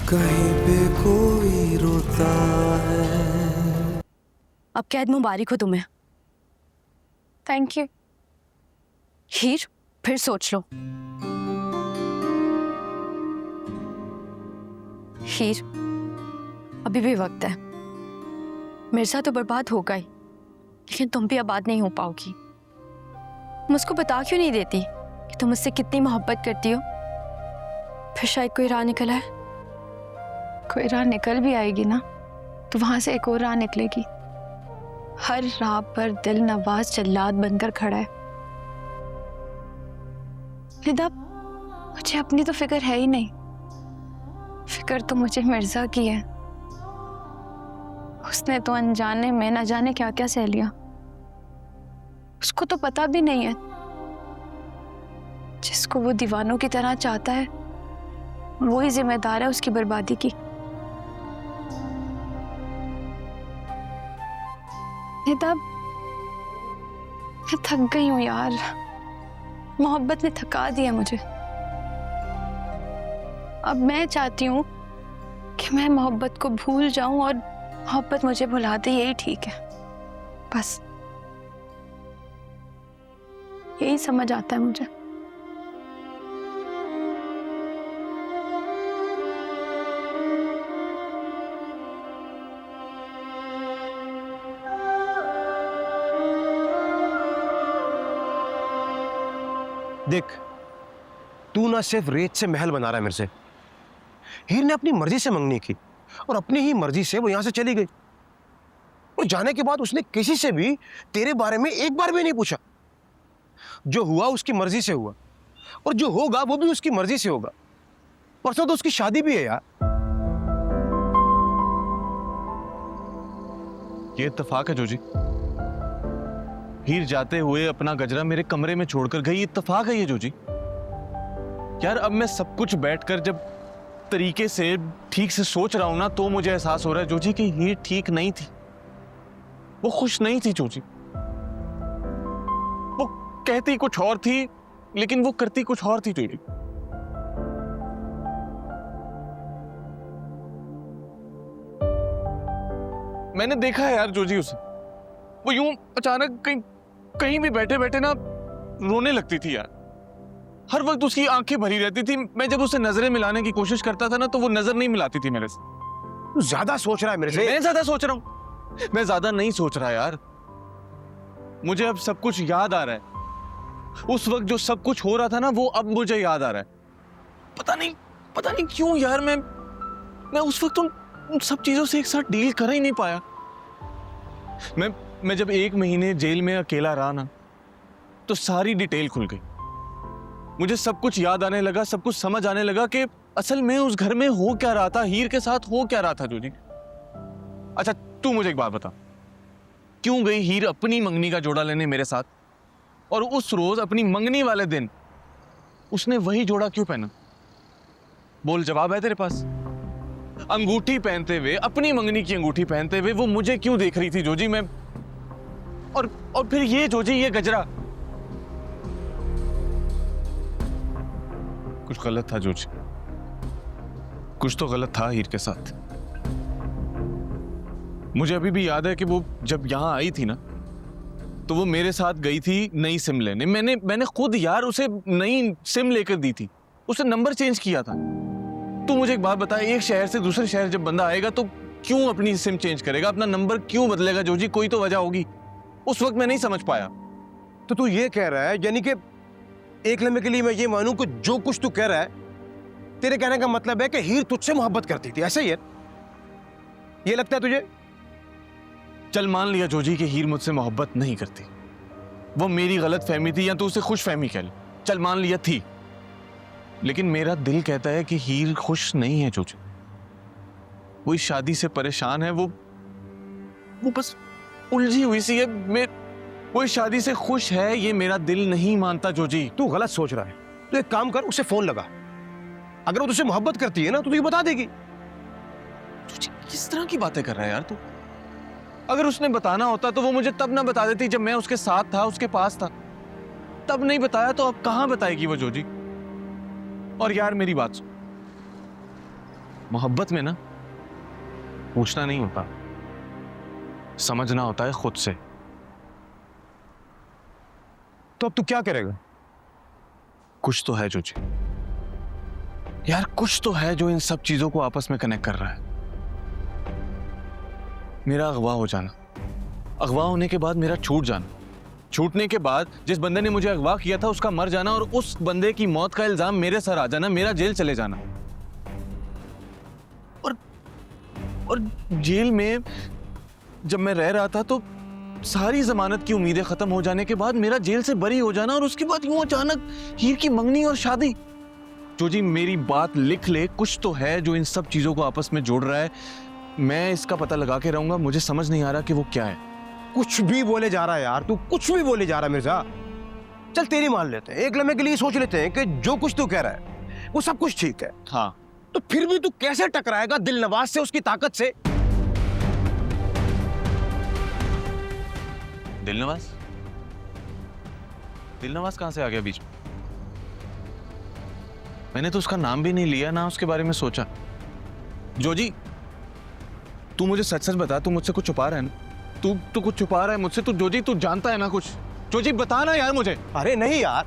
कहीं पे कोई रोता है। अब कैद मुबारक हो तुम्हें। Thank you. हीर, फिर सोच लो। हीर, अभी भी वक्त है। मिर्जा तो बर्बाद होगा ही, लेकिन तुम भी आबाद नहीं हो पाओगी। मुझको बता क्यों नहीं देती कि तुम मुझसे कितनी मोहब्बत करती हो? फिर शायद कोई राह निकल आए। कोई राह निकल भी आएगी ना, तो वहां से एक और राह निकलेगी। हर राह पर दिल नवाज जल्लाद बनकर खड़ा है। निदा, मुझे अपनी तो फिक्र है ही नहीं। फिक्र तो मुझे मिर्जा की है। उसने तो अनजाने में न जाने क्या क्या सह लिया। उसको तो पता भी नहीं है, जिसको वो दीवानों की तरह चाहता है वो ही जिम्मेदार है उसकी बर्बादी की। निदा, मैं थक गई हूं यार। मोहब्बत ने थका दिया मुझे। अब मैं चाहती हूँ कि मैं मोहब्बत को भूल जाऊं और मोहब्बत मुझे भुला दे, यही ठीक है। बस यही समझ आता है मुझे। देख, तू ना सिर्फ रेत से महल बना रहा है मेरे से। हीर ने अपनी मर्जी से मंगनी की और अपनी ही मर्जी से वो यहां से चली गई। और जाने के बाद उसने किसी से भी तेरे बारे में एक बार भी नहीं पूछा। जो हुआ उसकी मर्जी से हुआ और जो होगा वो भी उसकी मर्जी से होगा। परसों तो उसकी शादी भी है यार। ये इत्तेफाक है जोजी। हीर जाते हुए अपना गजरा मेरे कमरे में छोड़कर गई, इत्तेफाक है ये जोजी। यार अब मैं सब कुछ बैठकर जब तरीके से ठीक से सोच रहा हूं ना, तो मुझे एहसास हो रहा है जोजी कि हीर ठीक नहीं थी। वो खुश नहीं थी जोजी। वो कहती कुछ और थी लेकिन वो करती कुछ और थी जोजी। मैंने देखा है यार जोजी उसे। वो यूं अचानक कहीं भी बैठे बैठे ना रोने लगती थी यार। हर वक्त उसकी आंखें भरी रहती थी। मैं जब उसे नजरें मिलाने की कोशिश करता था ना, तो वो नजर नहीं मिलाती थी मेरे से। तू ज्यादा सोच रहा है मेरे से। मैं ज्यादा सोच रहा हूं? मैं ज्यादा नहीं सोच रहा यार। मुझे अब सब कुछ याद आ रहा है। उस वक्त जो सब कुछ हो रहा था ना, वो अब मुझे याद आ रहा है। पता नहीं क्यों यार। मैं उस वक्त उन सब चीजों से एक साथ डील कर ही नहीं पाया। मैं जब 1 महीने जेल में अकेला रहा ना, तो सारी डिटेल खुल गई। मुझे सब कुछ याद आने लगा, सब कुछ समझ आने लगा कि असल में उस घर में हो क्या रहा था, हीर के साथ हो क्या रहा था जोजी। अच्छा तू मुझे एक बात बता, क्यों गई हीर अपनी मंगनी का जोड़ा लेने मेरे साथ, और उस रोज अपनी मंगनी वाले दिन उसने वही जोड़ा क्यों पहना? बोल, जवाब है तेरे पास? अंगूठी पहनते हुए, अपनी मंगनी की अंगूठी पहनते हुए वो मुझे क्यों देख रही थी जोजी? मैं और फिर ये जोजी, ये गजरा, कुछ गलत था जोजी। कुछ तो गलत था हीर के साथ। मुझे अभी भी याद है कि वो जब यहां आई थी ना, तो वो मेरे साथ गई थी नई सिम लेने। मैंने खुद यार उसे नई सिम लेकर दी थी। उसने नंबर चेंज किया था। तू मुझे एक बात बता, एक शहर से दूसरे शहर जब बंदा आएगा तो क्यों अपनी सिम चेंज करेगा, अपना नंबर क्यों बदलेगा जोजी? कोई तो वजह होगी। उस वक्त मैं नहीं समझ पाया। तो तू ये कह रहा है, यानी कि एक लम्हे के लिए मैं ये मानूं कि जो कुछ तू कह रहा है, तेरे कहने का मतलब है कि हीर तुझसे मोहब्बत करती थी, ऐसा ही है? ये लगता है तुझे? चल मान लिया जोजी कि हीर मुझसे मोहब्बत नहीं करती। वो मेरी गलत फहमी थी, या तो उसे खुश फहमी कह ले। चल मान लिया थी, लेकिन मेरा दिल कहता है कि हीर खुश नहीं है जोजी। वो इस शादी से परेशान है। वो बस उलझी हुई सी है। वो इस शादी से खुश है, ये मेरा दिल नहीं मानता जोजी। तू गलत सोच रहा है। तो एक काम कर, उसे फोन लगा। अगर वो तुझसे मोहब्बत करती है ना, तो तुझे बता देगी। जोजी किस तरह की बातें कर रहा है यार तू? अगर उसने बताना होता तो वो मुझे तब ना बता देती, जब मैं उसके साथ था, उसके पास था। तब नहीं बताया तो अब कहां बताएगी वो जोजी? और यार मेरी बात सुन, मोहब्बत में ना पूछना नहीं होता, समझना होता है खुद से। तो अब तू क्या करेगा? कुछ तो है जोजी यार, कुछ तो है जो इन सब चीजों को आपस में कनेक्ट कर रहा है। मेरा अगवा हो जाना, अगवा होने के बाद मेरा छूट जाना, छूटने के बाद जिस बंदे ने मुझे अगवा किया था उसका मर जाना, और उस बंदे की मौत का इल्जाम मेरे सर आ जाना, मेरा जेल चले जाना। और जेल में जब मैं रह रहा था तो सारी जमानत की उम्मीदें खत्म हो जाने के बाद मेरा जेल से बरी हो जाना, और उसके बाद यूं अचानक हीर की मंगनी और शादी। जो जी मेरी बात लिख ले, कुछ तो है जो इन सब चीजों को आपस में जोड़ रहा है। मैं इसका पता लगा के रहूंगा, मुझे समझ नहीं आ रहा कि वो क्या है। कुछ भी बोले जा रहा है यार, तू कुछ भी बोले जा रहा है मिर्जा। चल तेरी मान लेते हैं, एक लम्हे के लिए सोच लेते हैं कि जो कुछ तू कह रहा है वो सब कुछ ठीक है। हाँ, तो फिर भी तू कैसे टकराएगा दिल नवाज से, उसकी ताकत से? दिलनवाज? दिलनवाज कहां से आ गया बीच में? मैंने तो उसका नाम भी नहीं लिया, ना उसके बारे में सोचा। जोजी तू मुझे सच सच बता, तू मुझसे कुछ छुपा रहा है ना? तू कुछ छुपा रहा है मुझसे? तू जोजी तू जानता है ना कुछ? जोजी बता ना यार मुझे। अरे नहीं यार,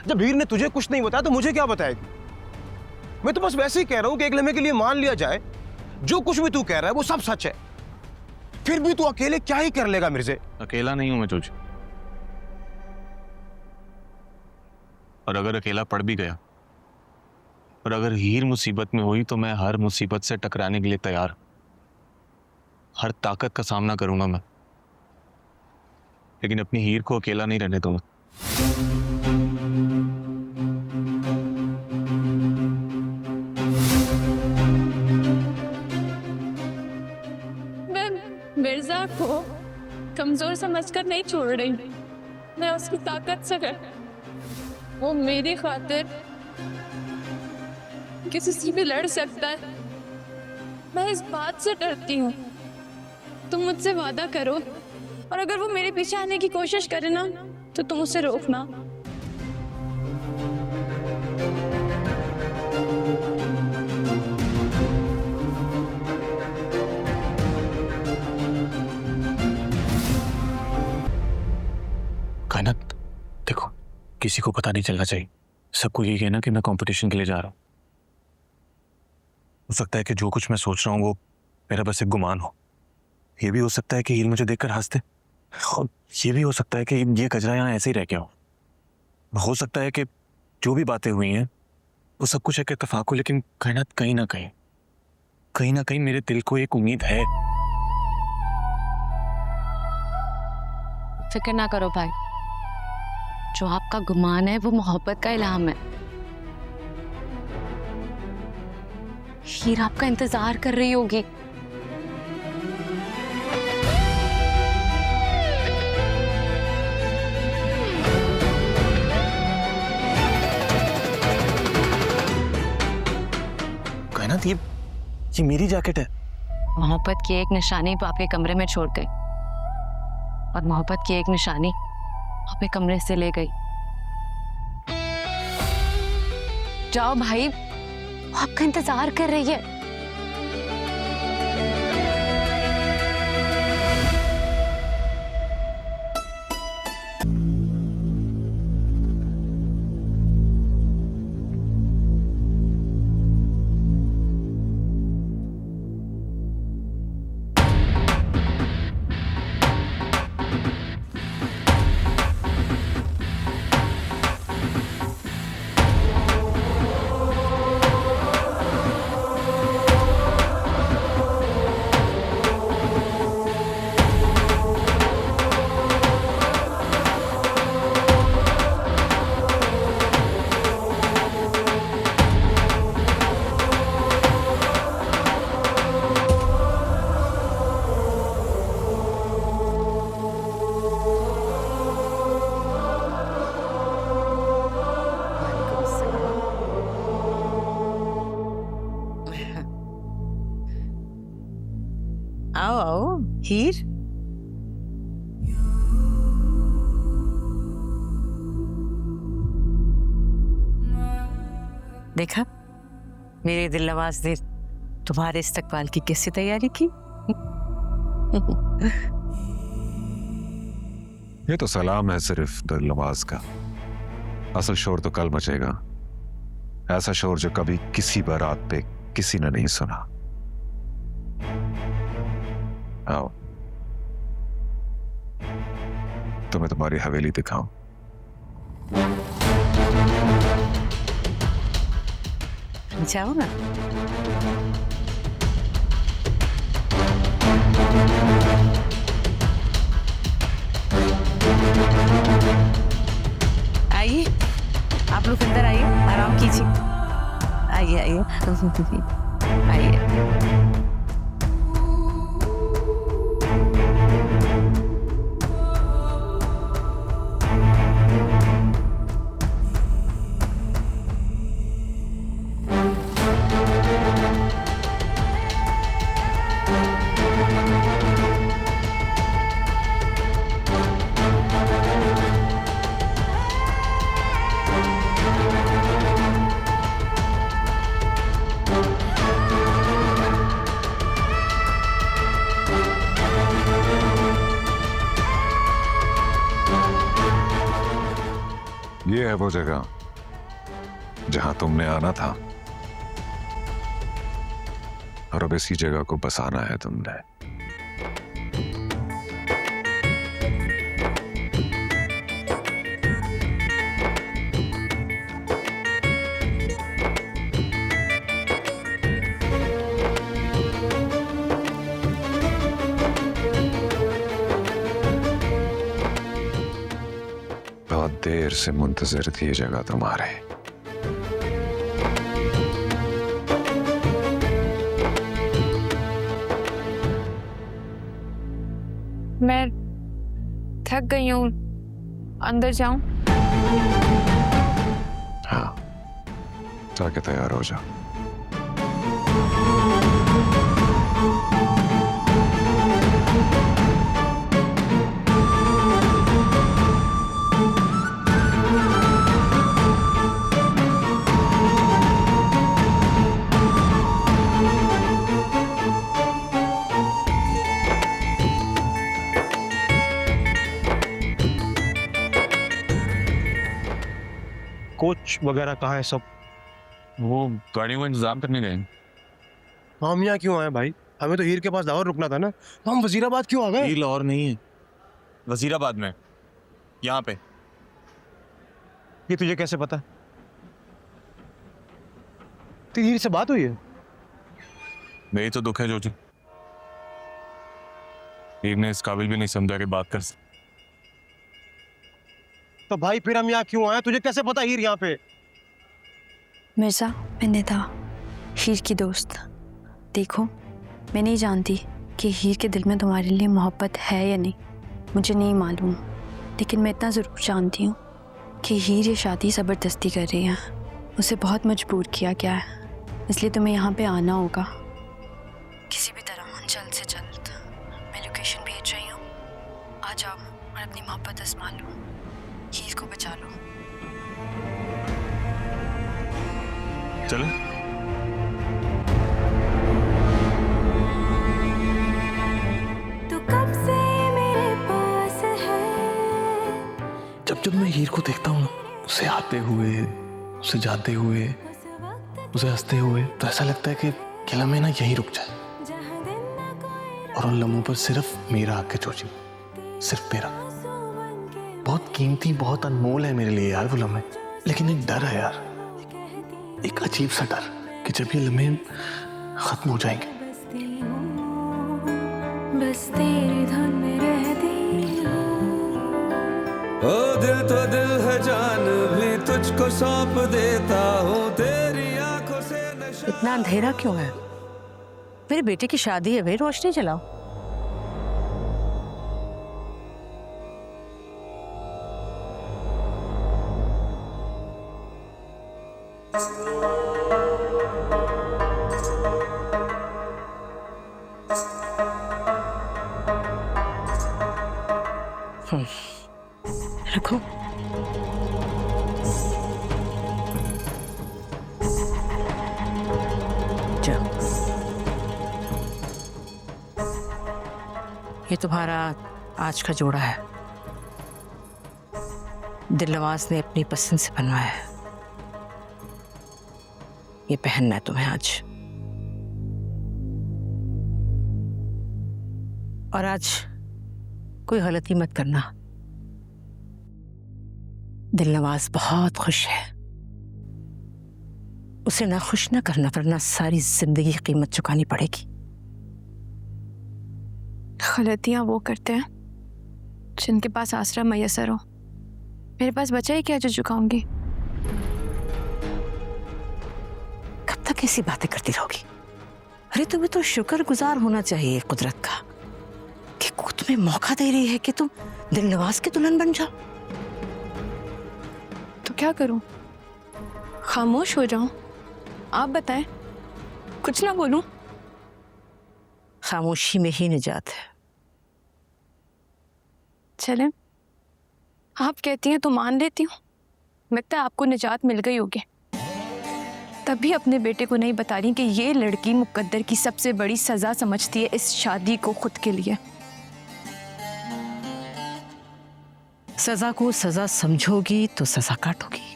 जब हीर ने तुझे कुछ नहीं बताया तो मुझे क्या बताएगी? मैं तो बस वैसे ही कह रहा हूं कि एक लम्हे के लिए मान लिया जाए जो कुछ भी तू कह रहा है वो सब सच है। फिर भी तू अकेले क्या ही कर लेगा मिर्जे? अकेला नहीं हूं मैं जोजी, और अगर अकेला पड़ भी गया और अगर हीर मुसीबत में हुई तो मैं हर मुसीबत से टकराने के लिए तैयार, हर ताकत का सामना करूंगा मैं, लेकिन अपनी हीर को अकेला नहीं रहने दूंगा। मैं मिर्जा को कमजोर समझकर नहीं छोड़ रही, मैं उसकी ताकत से कर, वो मेरी खातिर किसी से भी लड़ सकता है। मैं इस बात से डरती हूँ। तुम मुझसे वादा करो, और अगर वो मेरे पीछे आने की कोशिश करे ना तो तुम उसे रोकना। कायनात देखो, किसी को पता नहीं चलना चाहिए। सबको यही कहना कि मैं कंपटीशन के लिए जा रहा हूं। हो सकता है कि जो कुछ मैं सोच रहा हूं वो मेरा बस एक गुमान हो। ये भी हो सकता है कि हीर मुझे देखकर हंस दे, और ये भी हो सकता है कि ये कचरा यहाँ ऐसे ही रह गया हो सकता है कि जो भी बातें हुई हैं वो सब कुछ एक इत्तेफाक हो, लेकिन कायनात कहीं ना कहीं मेरे दिल को एक उम्मीद है। फिक्र ना करो भाई, जो आपका गुमान है वो मोहब्बत का इल्हाम है। हीर आपका इंतजार कर रही होगी। कायनात ये मेरी जैकेट है। मोहब्बत की एक निशानी वो आपके कमरे में छोड़ गई, और मोहब्बत की एक निशानी आपके कमरे से ले गई। जाओ भाई, वो आपका इंतजार कर रही है। आओ आओ हीर। देखा मेरे दिल नवाज हीर, तुम्हारे इस्तकबाल की कैसी तैयारी की? ये तो सलाम है सिर्फ नमाज का। असल शोर तो कल मचेगा, ऐसा शोर जो कभी किसी बारात पे किसी ने नहीं सुना। आओ तुम्हें तुम्हारी हवेली दिखाऊं। जाओ ना। आइए, आप लोग अंदर आइए, आराम कीजिए। आइए आइए आइए। ये है वो जगह जहां तुमने आना था, और अब इसी जगह को बसाना है तुमने। बहुत देर से मुंतजर थी ये जगह तुम्हारे। मैं थक गई हूँ, अंदर जाऊं? हाँ, जाके तैयार हो जाओ। कोच वगैरह कहाँ है सब? वो गाड़ियों का इंतजाम करने गए। हम यहाँ क्यों आए भाई? हमें तो हीर के पास लाहौर रुकना था ना। हम वजीराबाद क्यों आ गए? ये लाहौर नहीं है, वजीराबाद में, यहाँ पे। ये तुझे कैसे पता? तेरी हीर से बात हुई है? मेरी तो दुख है जोजी, हीर ने इस काबिल भी नहीं समझा कि बात कर सकते। तो भाई फिर हम यहाँ क्यों आए? तुझे कैसे पता हीर यहाँ पे? मिर्जा, मैं निदा, हीर की दोस्त। देखो, मैं नहीं जानती कि हीर के दिल में तुम्हारे लिए मोहब्बत है या नहीं, मुझे नहीं मालूम, लेकिन मैं इतना ज़रूर जानती हूँ कि हीर ये शादी ज़बरदस्ती कर रही है। उसे बहुत मजबूर किया गया है, इसलिए तुम्हें यहाँ पे आना होगा किसी भी तरह, जल्द से जल्द। मैं लोकेशन भेज रही हूँ, आ जाओ और अपनी मोहब्बत आजमा लो, हीर को बचा लो। चलो। तू कब से मेरे पास है। जब जब मैं हीर को देखता हूँ, उसे आते हुए, उसे जाते हुए, उसे हंसते हुए, तो ऐसा लगता है कि ये लम्हे ना यहीं रुक जाए, और उन लम्हों पर सिर्फ मेरा हक है जोजी, सिर्फ मेरा। बहुत कीमती, बहुत अनमोल है मेरे लिए यार वो लम्हे। लेकिन एक डर है यार, एक अजीब सा डर कि जब ये लम्हे खत्म हो जाएंगे, बस तेरी धुन में रहती हूँ। ओ दिल तो दिल है, जान भी तुझको सौंप देता हूँ, तेरी आंखों से नशा। इतना अंधेरा क्यों है? मेरे बेटे की शादी है भाई, रोशनी जलाओ। रखो। जाओ। ये तुम्हारा आज का जोड़ा है, दिलनवाज ने अपनी पसंद से बनवाया है। ये पहनना है तुम्हें आज। और आज कोई गलती मत करना, दिलनवाज बहुत खुश है। उसे ना खुश ना करना, वरना सारी जिंदगी कीमत चुकानी पड़ेगी। गलतियां वो करते हैं जिनके पास आसरा मैसर हो। मेरे पास बचा ही क्या जो चुकाऊंगी। कब तक ऐसी बातें करती रहोगी? अरे तुम्हें तो शुक्रगुजार होना चाहिए कुदरत का कि वो तुम्हें मौका दे रही है कि तुम दिलनवाज की दुल्हन बन जाओ। तो क्या करूं? खामोश हो जाऊं? आप बताएं, कुछ ना बोलूं? खामोशी में ही निजात है। चलें, आप कहती हैं तो मान लेती हूँ। लगता है आपको निजात मिल गई होगी, तभी अपने बेटे को नहीं बता रही कि ये लड़की मुकद्दर की सबसे बड़ी सजा समझती है इस शादी को खुद के लिए। सजा को सजा समझोगी तो सजा काटोगी।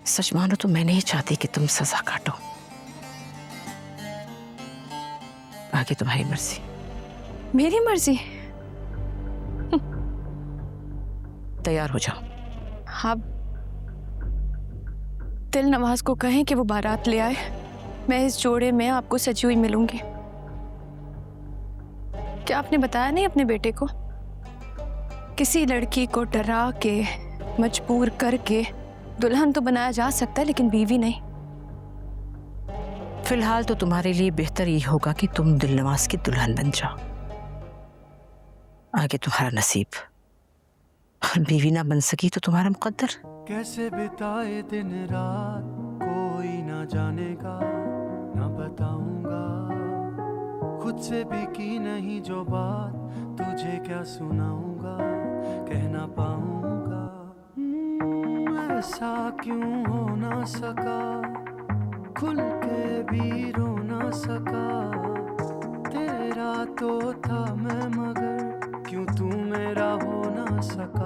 सच मानो तो मैं नहीं चाहती कि तुम सजा काटो। आगे तुम्हारी मर्जी। मेरी मर्जी? तैयार हो जाओ। आप दिलनवाज को कहें कि वो बारात ले आए। मैं इस जोड़े में आपको सजी हुई मिलूंगी। क्या आपने बताया नहीं अपने बेटे को? किसी लड़की को डरा के मजबूर करके दुल्हन तो बनाया जा सकता है, लेकिन बीवी नहीं। फिलहाल तो तुम्हारे लिए बेहतर ये होगा कि तुम दिलनवाज की दुल्हन बन जाओ। आगे तुम्हारा नसीब। और बीवी ना बन सकी तो तुम्हारा मुकद्दर। कैसे बिताए दिन रात कोई ना जानेगा, ना बताऊंगा। खुद से भी की नहीं जो बात, तुझे क्या सुनाऊंगा, कह ना पाऊंगा। ऐसा क्यों हो ना सका, खुल के भी रो ना सका। तेरा तो था मैं, मगर क्यों तू मेरा हो ना सका।